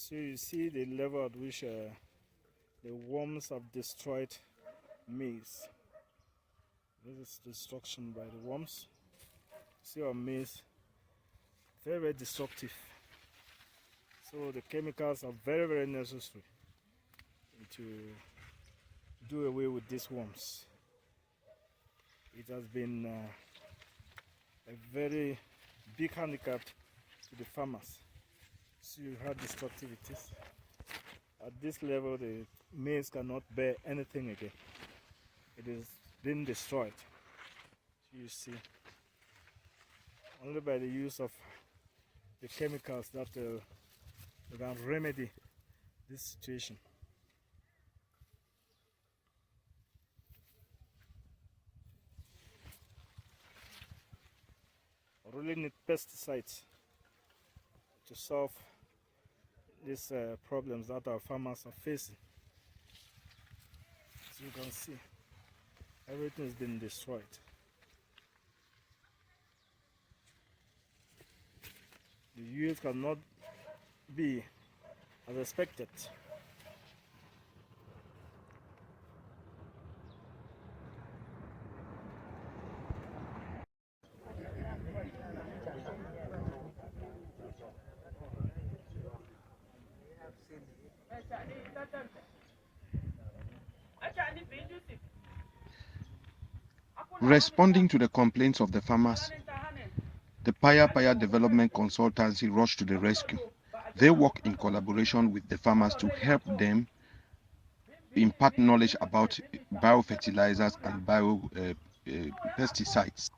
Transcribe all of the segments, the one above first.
So you see the level at which the worms have destroyed maize. This is destruction by the worms. See our maize, very, very destructive. So the chemicals are very, very necessary to do away with these worms. It has been a very big handicap to the farmers. So you have destructive it is. At this level, the maize cannot bear anything again. It is being destroyed. So you see, only by the use of the chemicals that we can remedy this situation. We really need pesticides to solve these problems that our farmers are facing. As you can see, everything has been destroyed. The yield cannot be as expected. Responding to the complaints of the farmers, the Pya Pya Development Consultancy rushed to the rescue. They work in collaboration with the farmers to help them impart knowledge about biofertilizers and pesticides.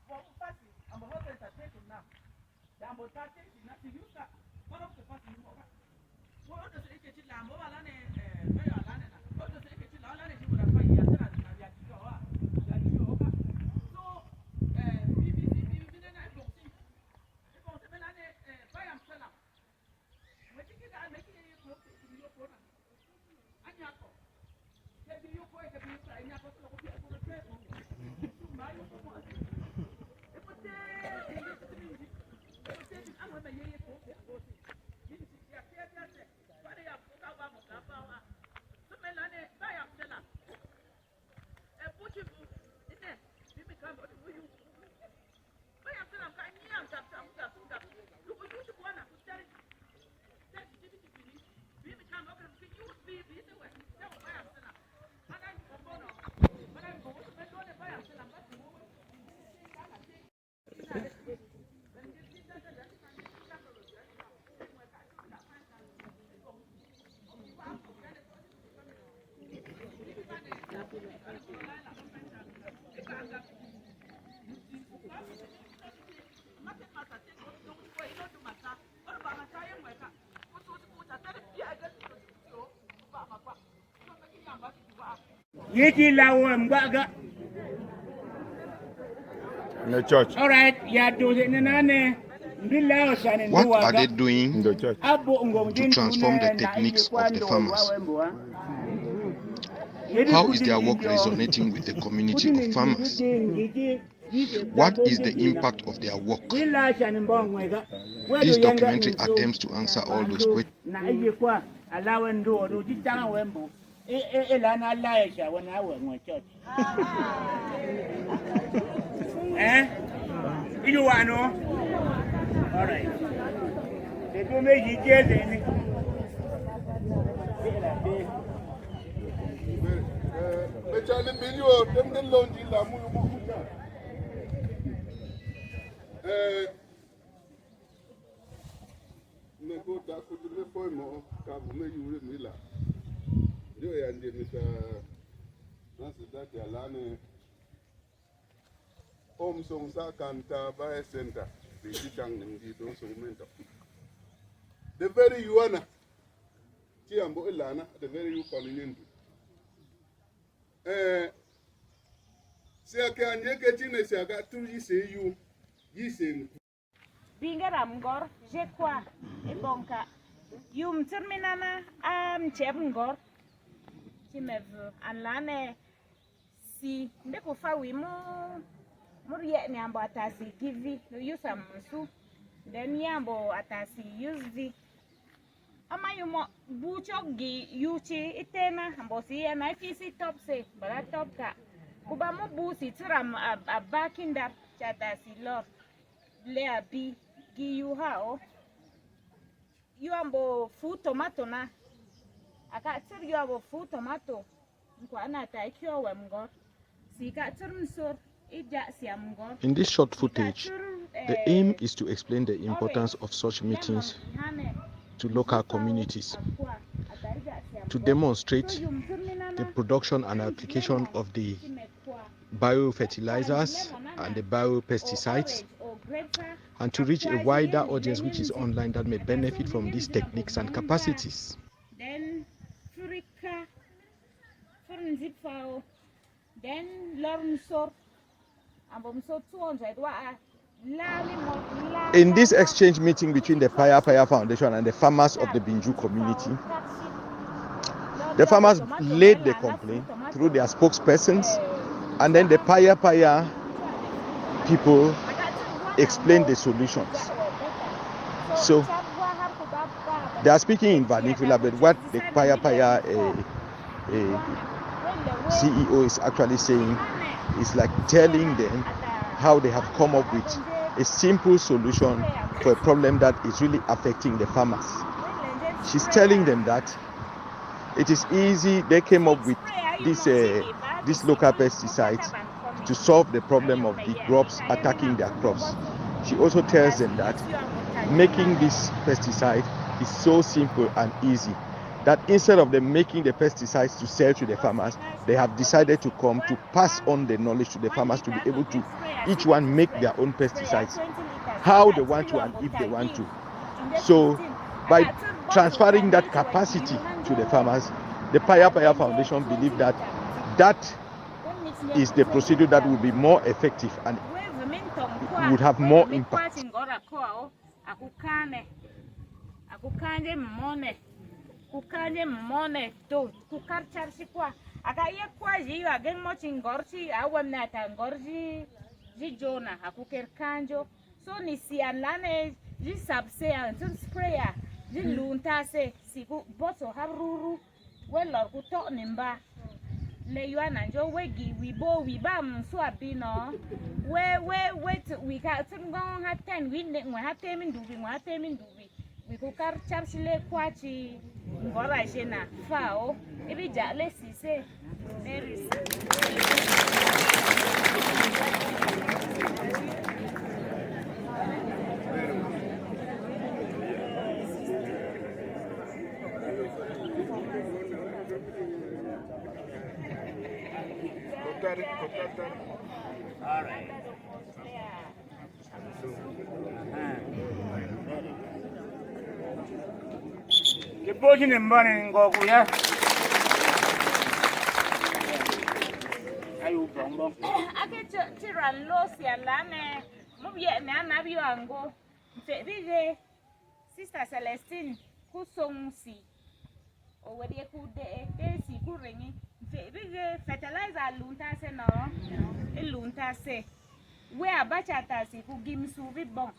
In the church. All right, yeah, do it in What are they doing In the church. to transform the techniques of the farmers? How is their work resonating with the community of farmers? What is the impact of their work? This documentary attempts to answer all those questions. You want to know? All right. They do make you get it. The very yuana, Tiambo Ilana, the very you calling in. Siaka and Yakatin, Siaka, 2 you, Yising. Bingaramgor, Jekwa, Ebonka. Yum terminana, Chebngor. Chimev, and Lane, si, Nekofa, we Muriet Nambo Atasi, give it, no use some soup. Then Yambo Atasi, use the ama yumo buchogi yuchi itena mbosi ya na fisi topse bara topka kuba mo busi tiram abakinda chata silor le abi gi yu hao yu ambo fu tomato na aka tir yu ambo fu tomato kwa ana ta kyo wemgo si ka tir msor ija si amgo. In this short footage, the aim is to explain the importance of such meetings to local communities, to demonstrate the production and application of the biofertilizers and the biopesticides, and to reach a wider audience which is online that may benefit from these techniques and capacities. Then In this exchange meeting between the Pya Pya Foundation and the farmers of the Binju community, the farmers laid the complaint through their spokespersons, and then the Pya Pya people explained the solutions. So they are speaking in vernacular, but what the Pya Pya CEO is actually saying is like telling them how they have come up with a simple solution for a problem that is really affecting the farmers. She's telling them that it is easy. They came up with this local pesticides to solve the problem of the grubs attacking their crops. She also tells them that making this pesticide is so simple and easy that instead of them making the pesticides to sell to the farmers, they have decided to come to pass on the knowledge to the farmers to be able to each one make their own pesticides how they want to and if they want to. So by transferring that capacity to the farmers, the Pya Pya Foundation believe that that is the procedure that will be more effective and would have more impact. Kukanye mmone to kukarchar sikwa akaye kwa jiyo agen mochi ngorchi awamnata ngorji jijona akukerkanjo so ni sianlane ji sabse an sprayer ji luntase siku boso haruru welor kuto nimba le yuana njo wegi wiba mso abino we ka tungon ha 10 we ngwa ha temindubi we kukar charsile kwachi ngora jena fao ibi jale sise neris all right. Kiboji mbani ngoku ya. Ayu bongo. Ake tira losi alane mubye na anabi wango. Mfebije Sister Celestine kusongsi. Owede kude si kurengi. Mfebije fertilizer luntase no. Luntase. We abachata si kugimsu vibon.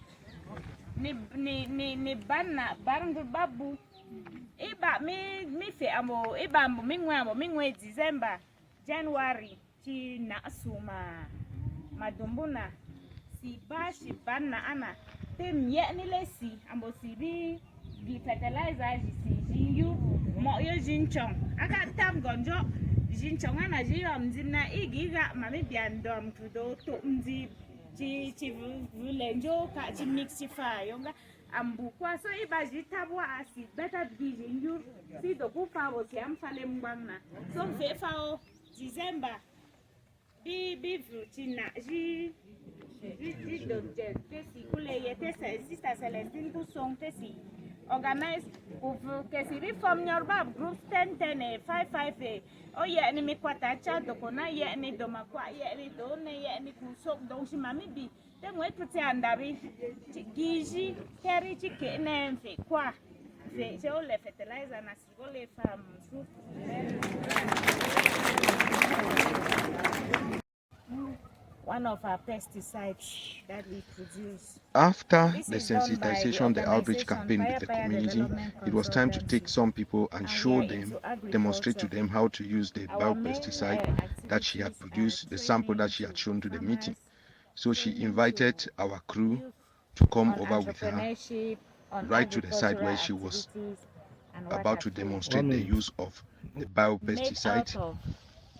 Ni banna barangu babu. Iba mi fe amo iba mbo mingwe December January chi na suma madumbuna si bashi banna ana tem ye ni lesi ambo si bi fertilizer si yu mo yo jinchong aka tam gonjo jinchong ana ji yo mzina igiga mami biandom kudo to mzi chi vulenjo ka chi mixify yonga ambukwa so ibaji tabwa asi better vision you see the kufa was yam fale mbangna so mfefao December bi frutina ji docteur tesi kule yete Sister Celestine ku song tesi organize kuvu kesi reform nyorbab groups 10 5 o ye ni mi kwata cha dokona ye ni doma kwa ye ni do ne ye ni ku sok don shi mami bi te mwe tuti andari gizi keri chike ne mfe kwa je ole fertilizer na si ole farm one of our pesticides that we produce. After This the is done by sensitization, the outreach organization campaign with Pya the Pya community, Development it was time to take Consultancy, some people and and show we are them, into demonstrate to agriculture. them how to use the Our main biopesticide that she had activities are produced, the sample that training she to had shown to the meeting. farmers, So she training invited to our crew youth to come on over with her entrepreneurship, on right to the site agricultural where she was activities, and about water to polo. demonstrate the use of the Made out biopesticide, of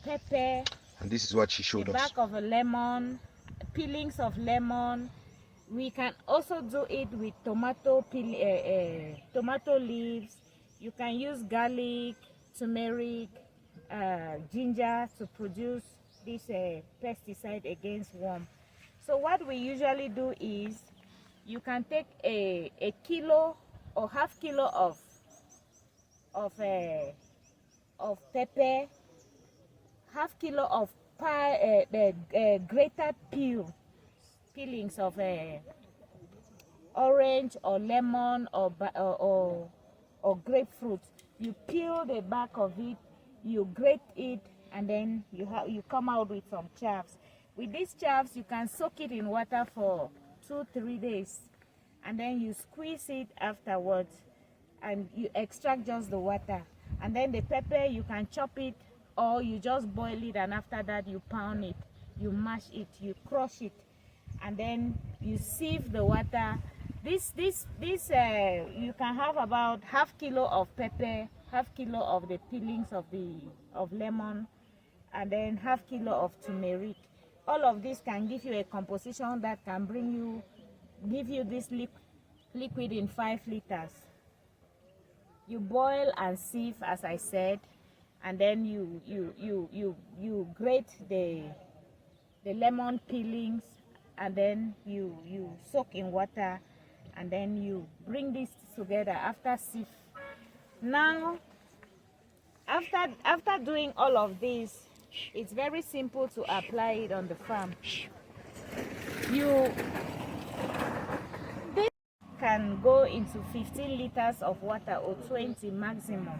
pepper, and this is what she the showed back us. of a lemon, peelings of lemon. We can also do it with tomato leaves. You can use garlic, turmeric, ginger to produce this pesticide against worm. So what we usually do is you can take a kilo or half kilo of pepper, half kilo of grated peelings of orange or lemon or grapefruit. You peel the back of it, you grate it, and then you come out with some chaffs. With these chaffs, you can soak it in water for 2-3 days, and then you squeeze it afterwards, and you extract just the water. And then the pepper, you can chop it, or you just boil it, and after that you pound it, you mash it, you crush it, and then you sieve the water. This you can have about half kilo of pepper, half kilo of the peelings of lemon, and then half kilo of turmeric. All of this can give you a composition that can give you this liquid in 5 liters. You boil and sieve, as I said, and then you grate the lemon peelings, and then you soak in water, and then you bring this together after sieve. Now, after doing all of this, it's very simple to apply it on the farm. This can go into 15 liters of water or 20 maximum.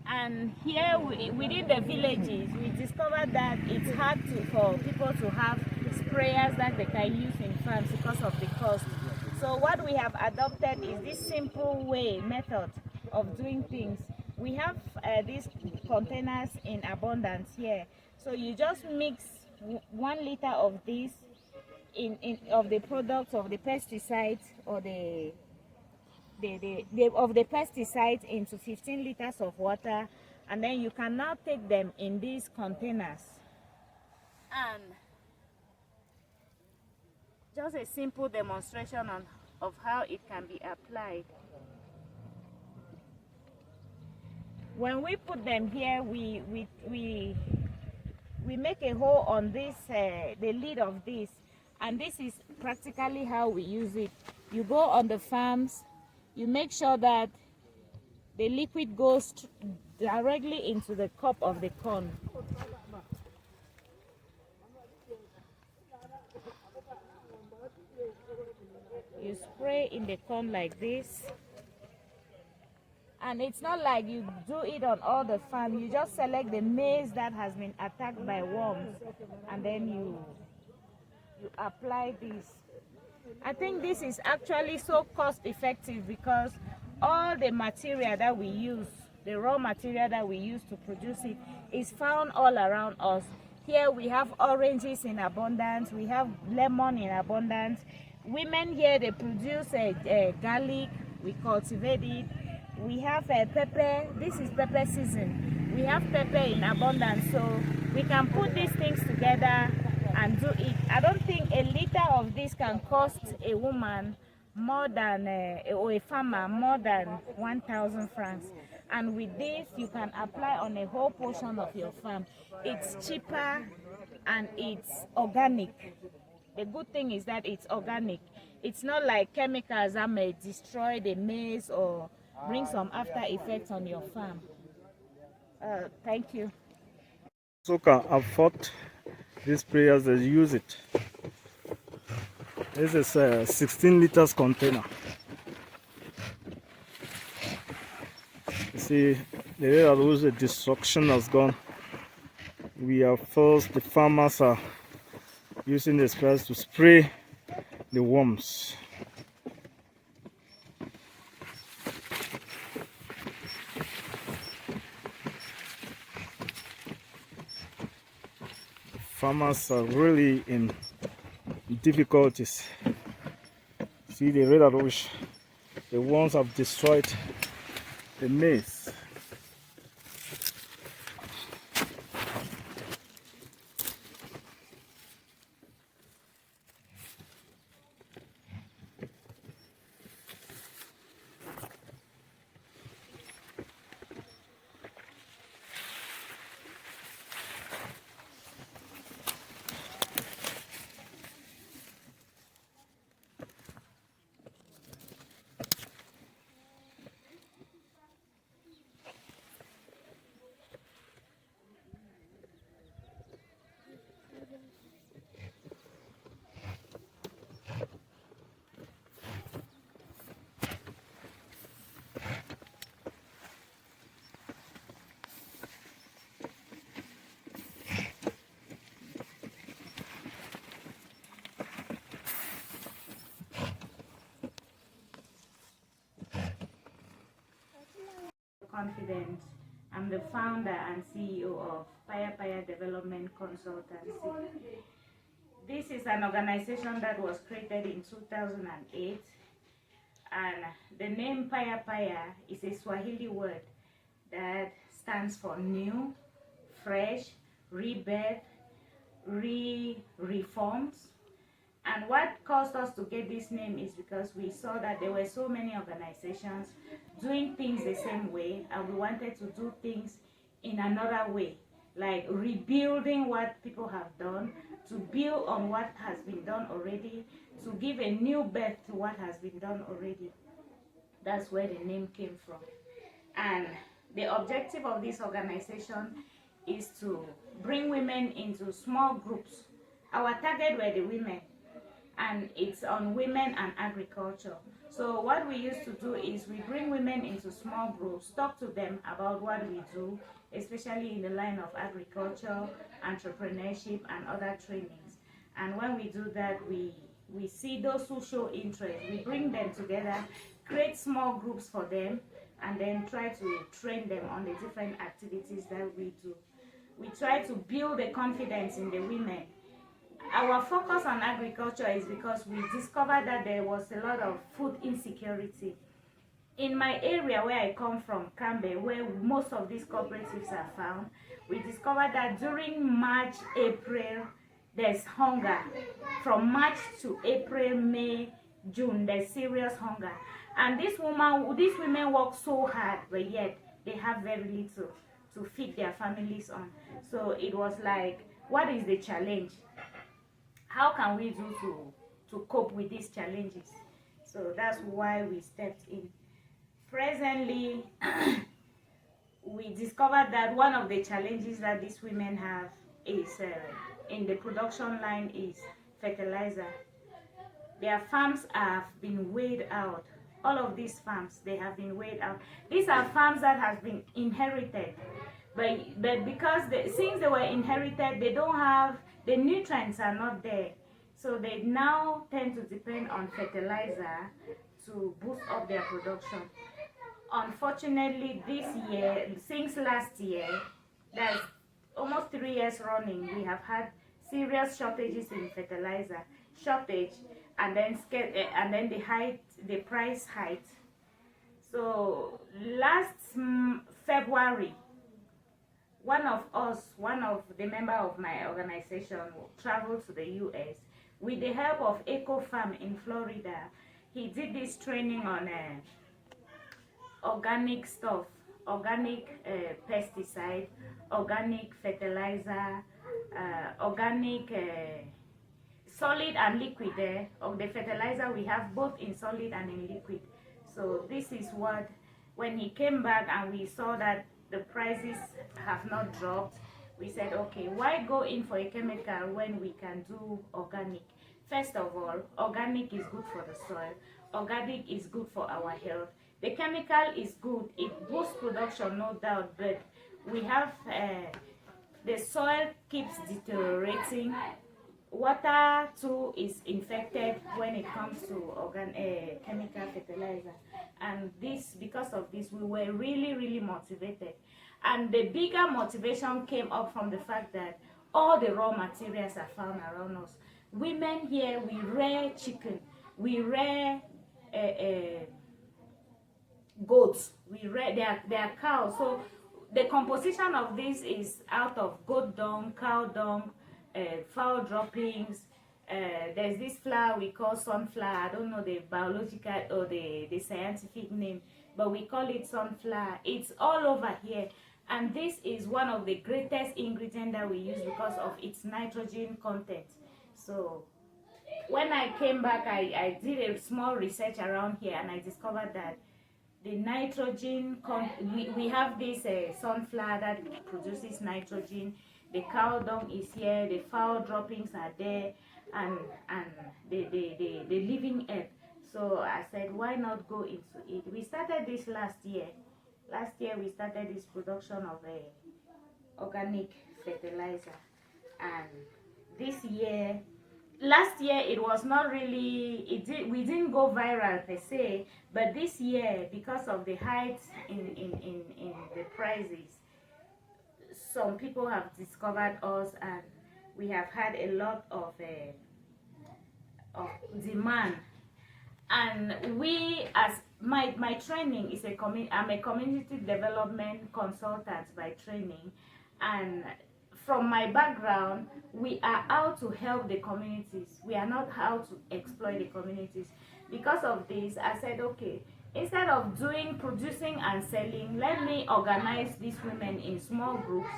And here within the villages, we discovered that it's hard for people to have sprayers that they can use in farms because of the cost. So what we have adopted is this simple method of doing things. We have these containers in abundance here. So you just mix 1 liter of this of the products of the pesticides or of the pesticides into 15 liters of water, and then you can now take them in these containers, and just a simple demonstration of how it can be applied. When we put them here, we make a hole on this the lid of this, and this is practically how we use it. You go on the farms, you make sure that the liquid goes directly into the cup of the corn. You spray in the corn like this, and it's not like you do it on all the farm. You just select the maize that has been attacked by worms, and then you apply this. I think this is actually so cost effective because all the material that we use, the raw material that we use to produce it, is found all around us. Here we have oranges in abundance, we have lemon in abundance. Women here, they produce garlic, we cultivate it. We have pepper, this is pepper season. We have pepper in abundance, so we can put these things together and do it. I don't think a liter of this can cost a woman more than, or a farmer more than 1,000 francs. And with this, you can apply on a whole portion of your farm. It's cheaper and it's organic. The good thing is that it's organic. It's not like chemicals that may destroy the maize or bring some after effects on your farm. Thank you. So can afford these sprayers that use it. This is a 16 liters container. You see, the area where the destruction has gone. we are first, the farmers are using the sprays to spray the worms. Farmers are really in difficulties. See the rate at which the worms have destroyed the maize. Confident. I'm the founder and CEO of Pya Pya Development Consultancy. This is an organization that was created in 2008, and the name Pya Pya is a Swahili word that stands for new, fresh, rebirth, reforms. And what caused us to get this name is because we saw that there were so many organizations doing things the same way, and we wanted to do things in another way, like rebuilding what people have done, to build on what has been done already, to give a new birth to what has been done already. That's where the name came from. And the objective of this organization is to bring women into small groups. Our target were the women, and it's on women and agriculture. So what we used to do is we bring women into small groups, talk to them about what we do, especially in the line of agriculture, entrepreneurship, and other trainings. And when we do that, we see those who show interest, we bring them together, create small groups for them, and then try to train them on the different activities that we do. We try to build the confidence in the women. Our focus on agriculture is because we discovered that there was a lot of food insecurity. In my area where I come from, Kambe, where most of these cooperatives are found, we discovered that during March, April, there's hunger. From March to April, May, June, there's serious hunger. And these women work so hard, but yet they have very little to feed their families on. So it was like, what is the challenge? How can we do to cope with these challenges? So that's why we stepped in. Presently, we discovered that one of the challenges that these women have is in the production line is fertilizer. Their farms have been weighed out. All of these farms, they have been weighed out. These are farms that have been inherited. But because since they were inherited, they don't have, the nutrients are not there. So they now tend to depend on fertilizer to boost up their production. Unfortunately, this year, since last year, that's almost 3 years running, we have had serious shortages in fertilizer. And then the price height. So last February, one of the members of my organization traveled to the US with the help of Eco Farm in Florida. He did this training on organic stuff, organic pesticide, organic fertilizer, organic solid and liquid. Of the fertilizer we have both in solid and in liquid. So this is what, when he came back and we saw that the prices have not dropped, we said, okay, why go in for a chemical when we can do organic? First of all, organic is good for the soil. Organic is good for our health. The chemical is good. It boosts production, no doubt, but we have the soil keeps deteriorating. Water too is infected when it comes to chemical fertilizer, and because of this we were really motivated. And the bigger motivation came up from the fact that all the raw materials are found around us. Women here, we rear chicken, we rear goats, we rear their cows. So the composition of this is out of goat dung, cow dung, fowl droppings. There's this flour we call sunflower. I don't know the biological or the scientific name, but we call it sunflower. It's all over here, and this is one of the greatest ingredients that we use because of its nitrogen content. So when I came back, I did a small research around here, and I discovered that the nitrogen we have this sunflower that produces nitrogen. The cow dung is here, the fowl droppings are there, and the living earth. So I said, why not go into it? We started this last year. Last year we started this production of organic fertilizer, and this year, last year it was not really, we didn't go viral per se, but this year, because of the height in the prices, some people have discovered us, and we have had a lot of demand. And we, as my training is I'm a community development consultant by training, and from my background, we are out to help the communities. We are not out to exploit the communities. Because of this, I said, okay, instead of producing and selling, let me organize these women in small groups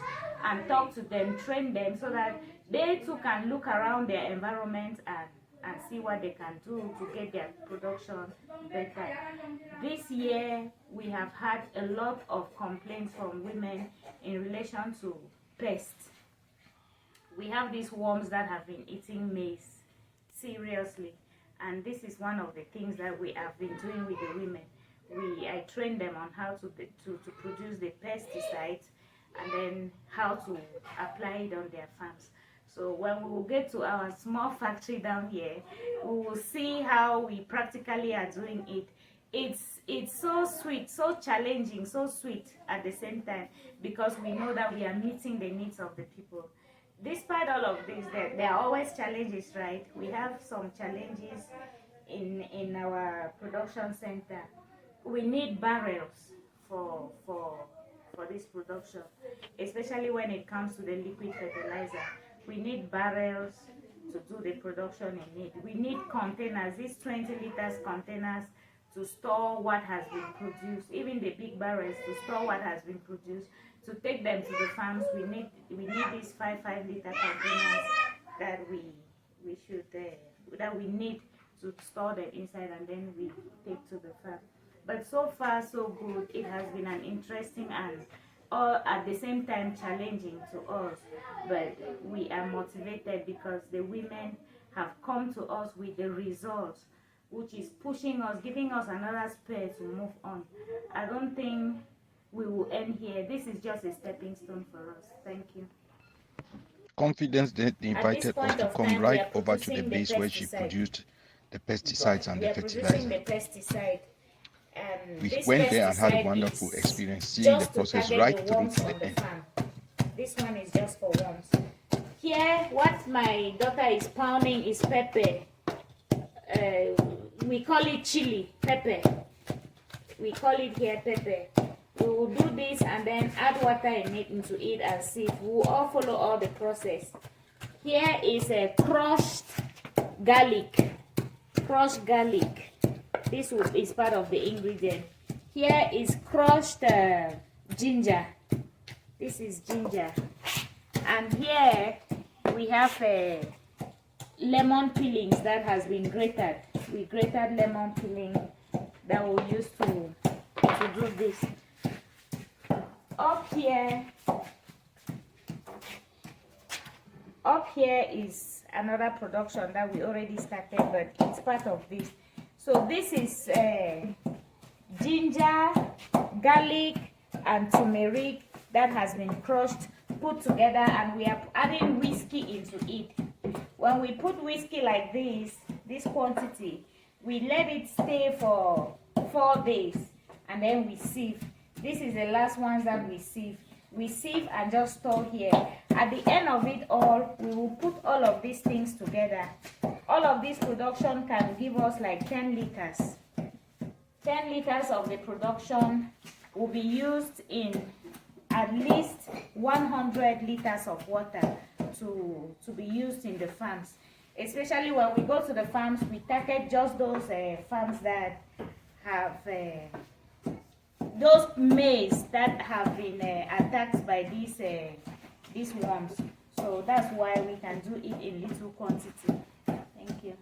and talk to them, train them, so that they too can look around their environment and see what they can do to get their production better. This year, we have had a lot of complaints from women in relation to pests. We have these worms that have been eating maize, seriously. And this is one of the things that we have been doing with the women. I train them on how to produce the pesticides, and then how to apply it on their farms. So when we will get to our small factory down here, we will see how we practically are doing it. It's so sweet, so challenging, so sweet at the same time, because we know that we are meeting the needs of the people. Despite all of this, there are always challenges, right? We have some challenges in our production center. We need barrels for this production, especially when it comes to the liquid fertilizer. We need barrels to do the production in it. We need containers, these 20 liters containers, to store what has been produced, even the big barrels to store what has been produced. To take them to the farms, we need these 5 liter containers that we need to store them inside, and then we take to the farm. But so far so good. It has been an interesting and all at the same time challenging to us, but we are motivated because the women have come to us with the results, which is pushing us, giving us another spur to move on. I don't think we will end here. This is just a stepping stone for us. Thank you. Confidence then invited us to come right over to the base where she produced the pesticides and the fertilizer. We went there and had a wonderful experience, seeing the process right through to the end. This one is just for worms. Here, what my daughter is pounding is pepper. We call it chili pepper. We call it here pepper. We will do this and then add water into it and see. We will all follow all the process. Here is a crushed garlic. Crushed garlic. This is part of the ingredient. Here is crushed ginger. This is ginger. And here we have lemon peelings that has been grated. We grated lemon peeling that we'll use to do this. Up here is another production that we already started, but it's part of this. So this is ginger, garlic, and turmeric that has been crushed put together, and we are adding whiskey into it. When we put whiskey like this quantity, we let it stay for 4 days, and then we sieve. This is the last ones that we sieve. We sieve and just store here. At the end of it all, we will put all of these things together. All of this production can give us like 10 liters. 10 liters of the production will be used in at least 100 liters of water to be used in the farms. Especially when we go to the farms, we target just those farms that have those maize that have been attacked by these worms. So that's why we can do it in little quantity. Thank you.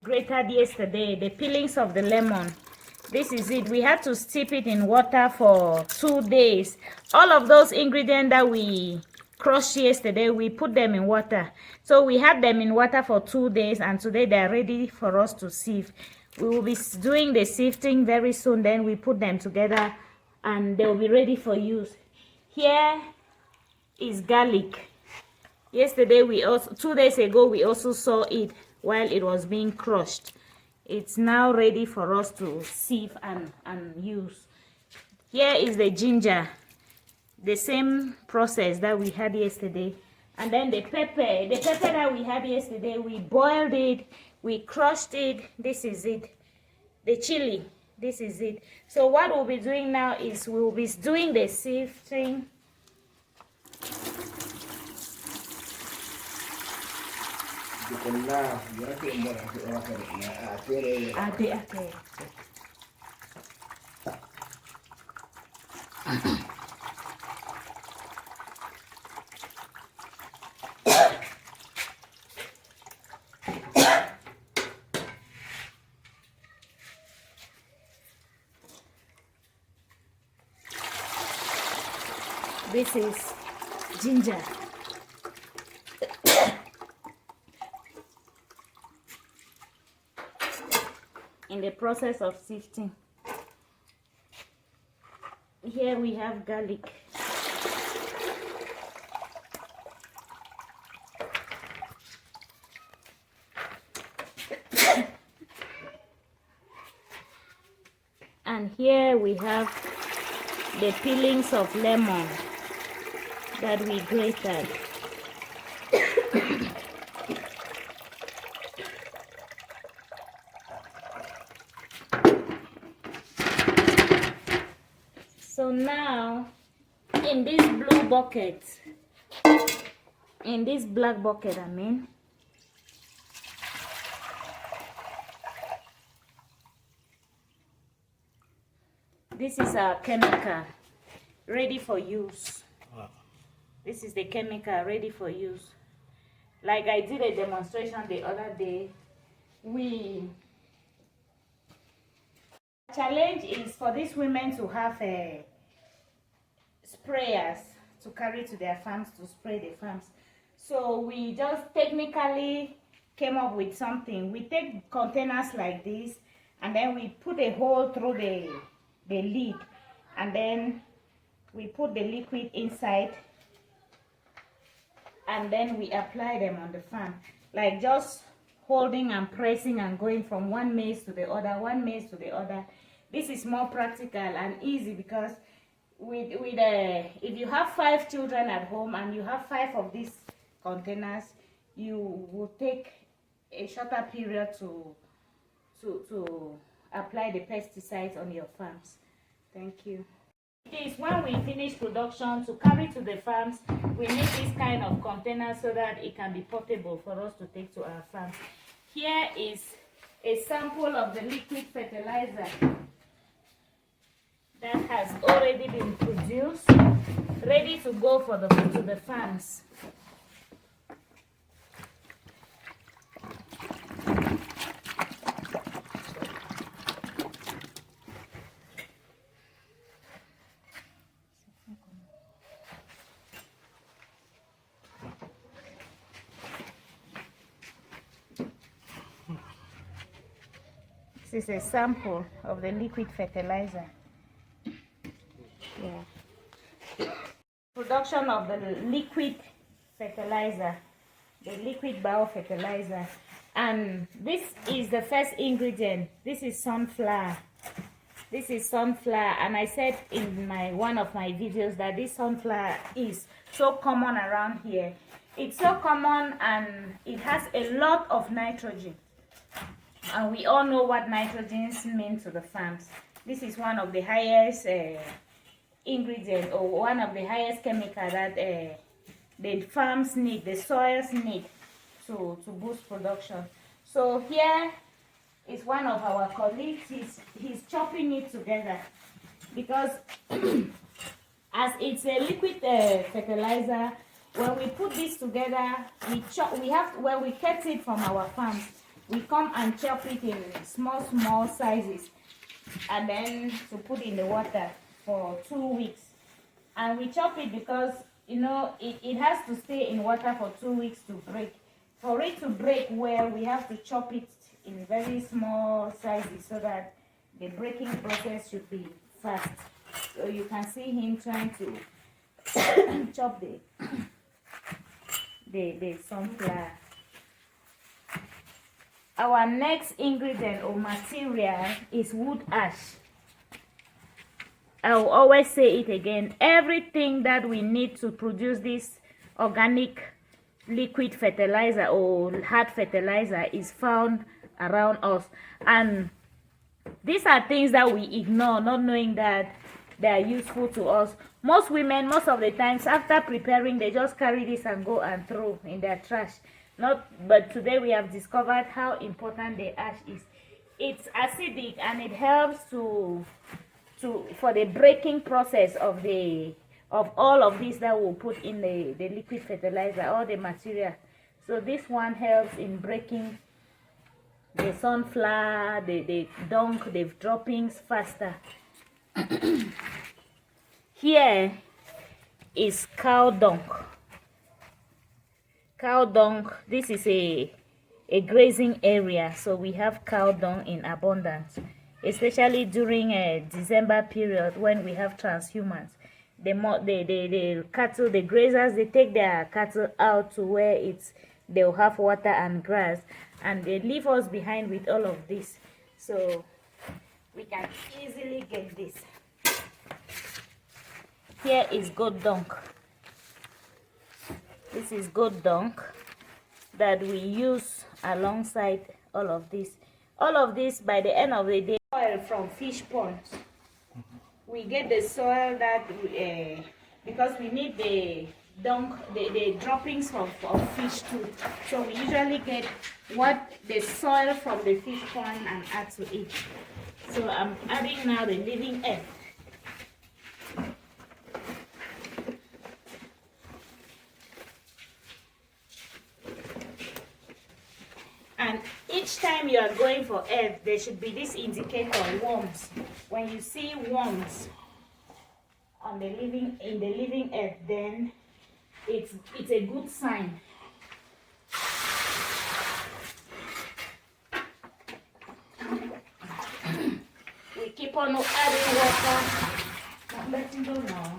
Grated yesterday, the peelings of the lemon. This is it. We had to steep it in water for 2 days. All of those ingredients that we crushed yesterday, we put them in water. So we had them in water for 2 days, and today they are ready for us to sieve. We will be doing the sifting very soon. Then we put them together and they will be ready for use. Here is garlic. Yesterday, 2 days ago, we also saw it while it was being crushed. It's now ready for us to sieve and use. Here is the ginger, the same process that we had yesterday. And then the pepper that we had yesterday, we boiled it, we crushed it. This is it. The chili, this is it. So what we'll be doing now is we'll be doing the sifting. This is ginger. In the process of sifting. Here we have garlic. And here we have the peelings of lemon that we grated. So now, in this blue bucket, in this black bucket, this is our chemical ready for use. This is the chemical ready for use. Like I did a demonstration the other day. Challenge is for these women to have sprayers to carry to their farms to spray the farms. So we just technically came up with something. We take containers like this, and then we put a hole through the lid, and then we put the liquid inside, and then we apply them on the farm, like just holding and pressing and going from one maize to the other, one maize to the other. This is more practical and easy because if you have 5 children at home and you have 5 of these containers, you will take a shorter period to apply the pesticides on your farms. Thank you. It is when we finish production to carry to the farms, we need this kind of container so that it can be portable for us to take to our farms. Here is a sample of the liquid fertilizer that has already been produced, ready to go to the farms. This is a sample of the liquid fertilizer. Yeah. production of the liquid fertilizer, the liquid biofertilizer. And this is the first ingredient. This is sunflower. This is sunflower, and I said in one of my videos that this sunflower is so common around here. It's so common and it has a lot of nitrogen, and we all know what nitrogens mean to the farms. This is one of the highest ingredient, or one of the highest chemical that the farms need, the soils need to boost production. So here is one of our colleagues. He's chopping it together, because as it's a liquid fertilizer, when we put this together, when we get it from our farms, we come and chop it in small sizes, and then to put in the water for 2 weeks. And we chop it because, you know, it has to stay in water for 2 weeks to break. For it to break well, we have to chop it in very small sizes so that the breaking process should be fast. So you can see him trying to chop the sunflower. Our next ingredient or material is wood ash. I'll always say it again. Everything that we need to produce this organic liquid fertilizer or hard fertilizer is found around us, and these are things that we ignore, not knowing that they are useful to us. Most women, most of the times, after preparing, they just carry this and go and throw in their trash. But today we have discovered how important the ash is. It's acidic, and it helps for the breaking process of all of this that we'll put in the liquid fertilizer, all the material. So this one helps in breaking the sunflower, the dung, the droppings faster. Here is cow dung. Cow dung, this is a grazing area, so we have cow dung in abundance, especially during a December period when we have transhumance. The cattle, the grazers, they take their cattle out to where they'll have water and grass, and they leave us behind with all of this. So we can easily get this. Here is goat dung. This is goat dung that we use alongside all of this. All of this, by the end of the day, oil from fish ponds. We get the soil that because we need the dung, the droppings of fish too. So we usually get the soil from the fish pond and add to it. So I'm adding now the living earth. And each time you are going for earth, there should be this indicator, worms. When you see worms in the living earth, then it's a good sign. We keep on adding water. Not letting go now.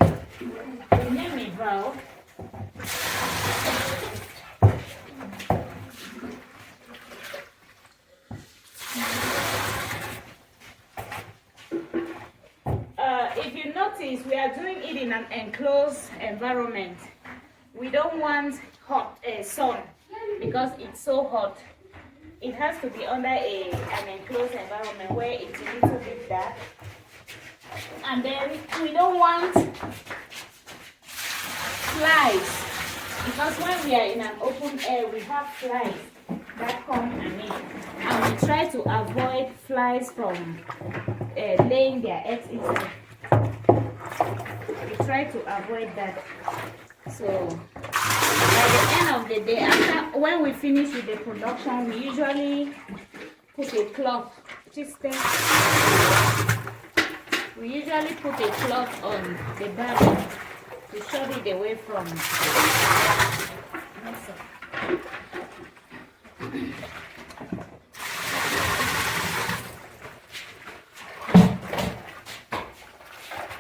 Remember me, Val. If you notice, we are doing it in an enclosed environment. We don't want hot sun because it's so hot. It has to be under an enclosed environment where it's a little bit dark. And then we don't want flies, because when we are in an open air, we have flies that come and in. And we try to avoid flies from laying their eggs inside. We try to avoid that. So by the end of the day, when we finish with the production, we usually put a cloth. We usually put a cloth on the barrel to shut it away from.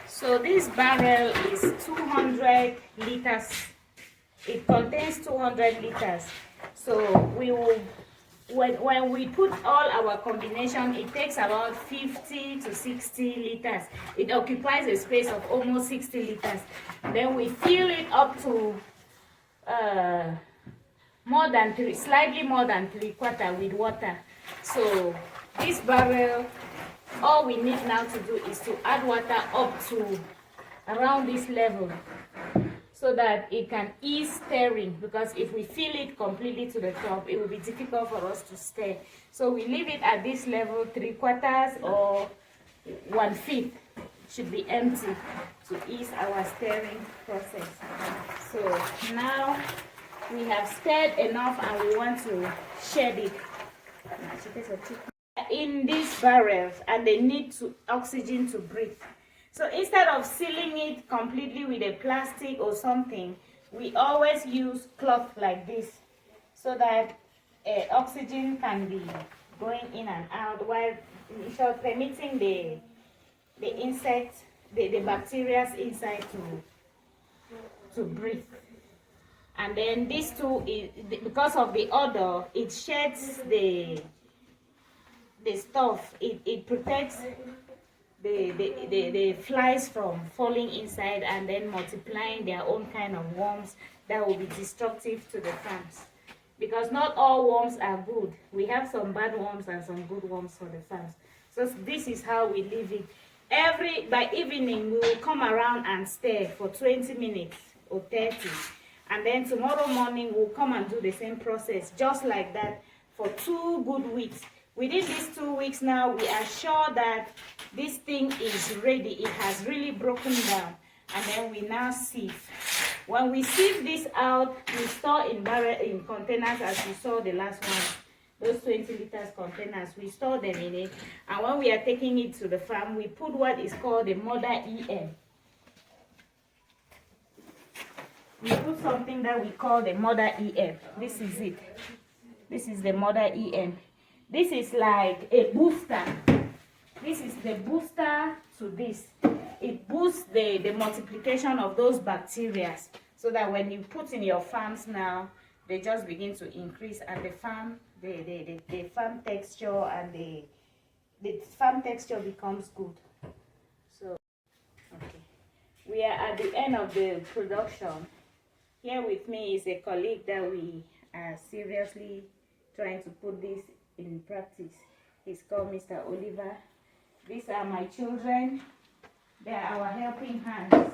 So So this barrel is 200 liters. It contains 200 liters. So we will, when we put all our combination, it takes about 50 to 60 liters. It occupies a space of almost 60 liters. Then we fill it up to slightly more than 3/4 with water. So this barrel, all we need now to do is to add water up to around this level, so that it can ease stirring, because if we fill it completely to the top, it will be difficult for us to stir. So we leave it at this level, 3/4 or 1/5 should be empty to ease our stirring process. So now we have stirred enough and we want to shed it in these barrels, and they need oxygen to breathe. So instead of sealing it completely with a plastic or something, we always use cloth like this, so that oxygen can be going in and out, while permitting the insects, the bacteria inside to breathe. And then this too, because of the odor, it sheds the stuff. It protects the flies from falling inside and then multiplying their own kind of worms that will be destructive to the farms. Because not all worms are good. We have some bad worms and some good worms for the farms. So this is how we leave it. By evening, we will come around and stir for 20 minutes or 30. And then tomorrow morning, we'll come and do the same process, just like that, for 2 good weeks. Within these 2 weeks now, we are sure that this thing is ready. It has really broken down. And then we now sieve. When we sieve this out, we store in containers, as you saw the last one. Those 20 liters containers, we store them in it. And when we are taking it to the farm, we put what is called the mother EM. We put something that we call the mother EM. This is it. This is the mother EM. This is like a booster. This is the booster to this. It boosts the multiplication of those bacteria, so that when you put in your farms now, they just begin to increase, and the farm texture and the farm texture becomes good. So, okay, we are at the end of the production. Here with me is a colleague that we are seriously trying to put this in practice. He's called Mr. Oliver. These are my children. They are our helping hands.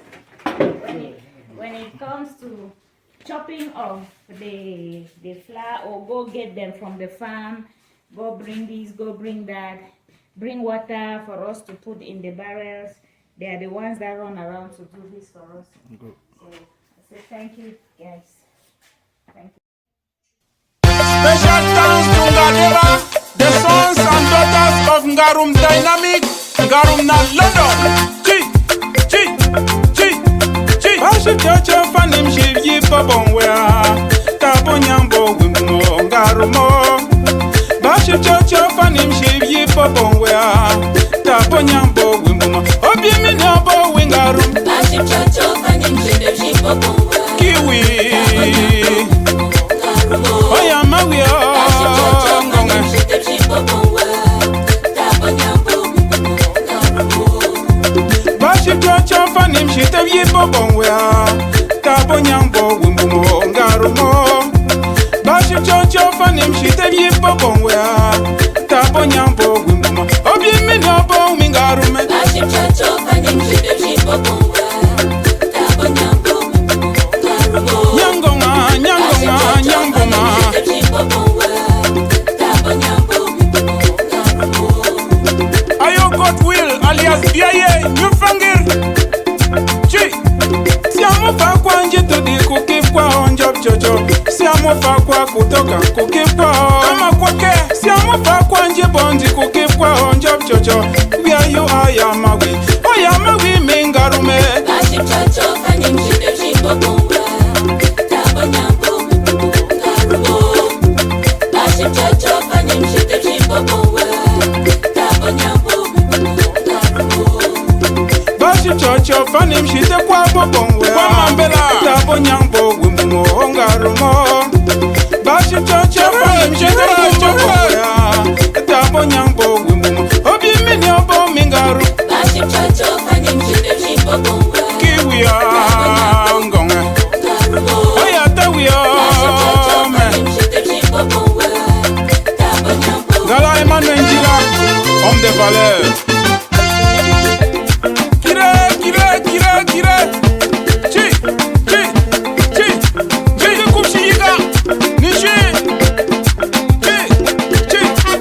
When it comes to chopping of the flour, or go get them from the farm, go bring this, go bring that, bring water for us to put in the barrels, they are the ones that run around to do this for us. Good. So I say thank you, guys. Thank you. Special thanks to Ngadera, the sons and daughters of Ngarum Dynamic, Ngarum na London. Baship Chacha Fanim Shiv Yi Pabonwea, Tabonyambo Wimmo, Ngarumo. Baship Chacha Fanim Shiv Yi Pabonwea, Tabonyambo Wimmo, Obiminabo Wingarum. Baship Chacha Fanim Shiv Yi Pabonwea, Kiwi. Baship Chacha Fanim Shiv Yi Pabonwea, Tabonyambo Wimmo, Ngarumo. Baship Chacha Fanim Shiv Yi Pabonwea, Tabonyambo Wimmo, Obiminabo Wingarum. Baship Chacha Fanim Shiv Yi Pabonwea, Tabonyambo Ngarumo. Nyangoma, Nyangoma. Ayo Godwill alias Biaye, Newfangir. Chi, siamo fa kwa nje to di kuki kwa onjob chocho. Siamo fa kwa kutoka kuki kwa kama kwake. Siamo fa kwa nje bondi kuki kwa onjob chocho. Where you ayamawi, ayamawi mingarume. Baship chocho fanim shide chipo bongwa. Tabanyambo ngarumo. Baship chocho fanim shide chipo bongwa. Tabanyambo ngarumo. Baship chocho chocho fanim shite kwa bobongwe kwa mambela tabo nyambo wimbo ongarumo bashi chocho fanim shite kwa bobongwe tabo nyambo wimbo obi mini obo mingaru bashi chocho fanim shite kwa bobongwe kiwiya ngonga oya tawiya Gala Emmanuel Njila, homme de valeur. Kire. Chi. Jili kumshiga. Nishi. Chi.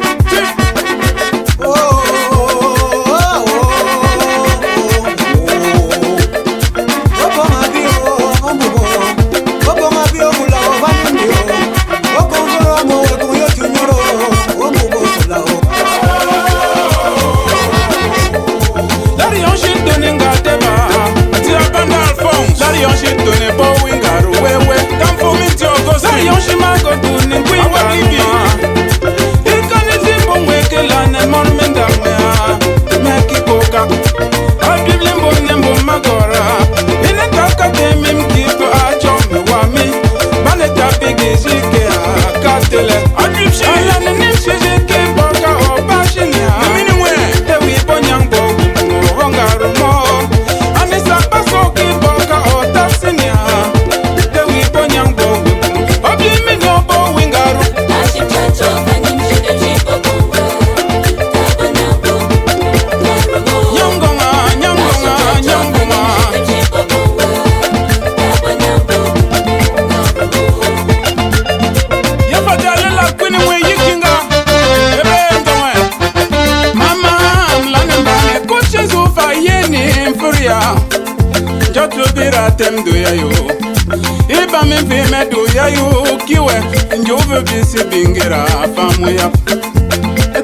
Tem do yayo iba mi me do yayo kiwe njove bisi bingira famuya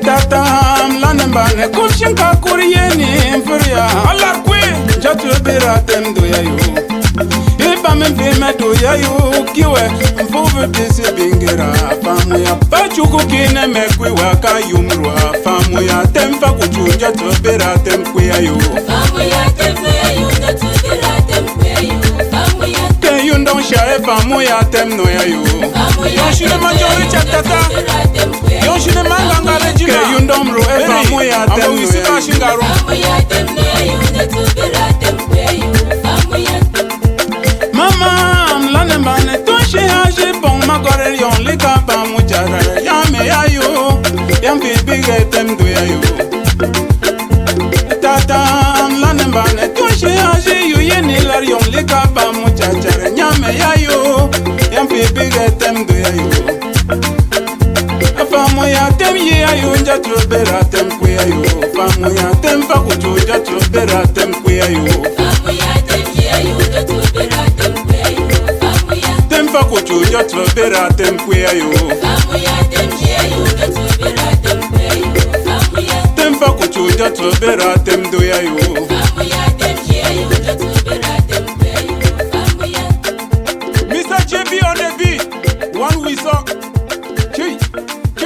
tatam lanembane kumshinka kuriyeni mfuria ala kwe jatu bira tem do yayo iba mi me do yayo kiwe mfuve bisi bingira famuya bachuku kine mekwi waka yumru famuya temfa kuchunja to bira tem kuyayo famuya tem do yayo jatu bira tem kuyayo you don't share famu ya tem no ya yo. Yo shine manjori chatata. Yo shine manganga lejina. You don't ro famu ya tem no ya yo. Famu ya tem no ya yo. Natubira tem no yo. Mama, mlane mbane tonshi haji pong magore yon lika famu jara. Yame ya yo. Yam bibige tem do ya yo. Tata mlane mbane tonshi haji yu yeni lar yon lika famu jara. Nyame ya yo, yam pipi getem do ya yo. Famu ya tem ye ya yo, njatu bera tem kwe ya yo. Famu ya tem fakutu, njatu bera tem kwe ya yo. Famu ya tem ye ya yo, njatu bera tem kwe ya yo. Famu ya tem fakutu, njatu bera tem kwe ya yo. Famu ya tem ye ya yo, njatu bera tem kwe ya yo. Famu ya tem fakutu, njatu bera tem do ya yo.